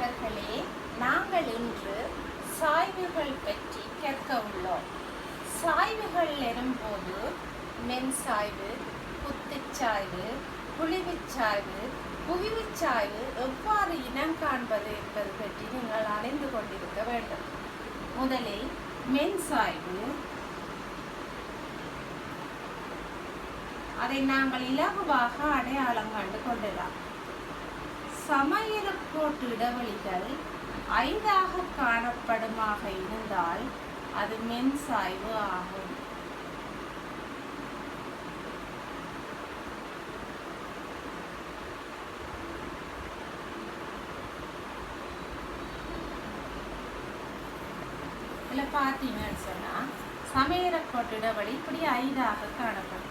மாணவர்களே, நாங்கள் இன்று சாய்வுகள் பற்றி கற்க உள்ளோம். சாய்வுகள் எனும்போது மென்சாய்வு, குத்துச்சாய்வு, குழிவுச்சாய்வு, குவிவுச்சாய்வு எவ்வாறு இனம் காண்பது என்பது பற்றி நீங்கள் அறிந்து கொண்டிருக்க வேண்டும். முதலில் மென்சாய்வு, அதை நாங்கள் இலகுவாக அடையாளம் கண்டு கொள்ளலாம். சமயக்கோட்டு இடைவெளிகள் 5 காணப்படுமாக இருந்தால் அது மென்சாய்வு ஆகும். இதில் பார்த்தீங்கன்னு சொன்னால் சமயக்கோட்டு இடைவெளி இப்படி 5 காணப்படும்.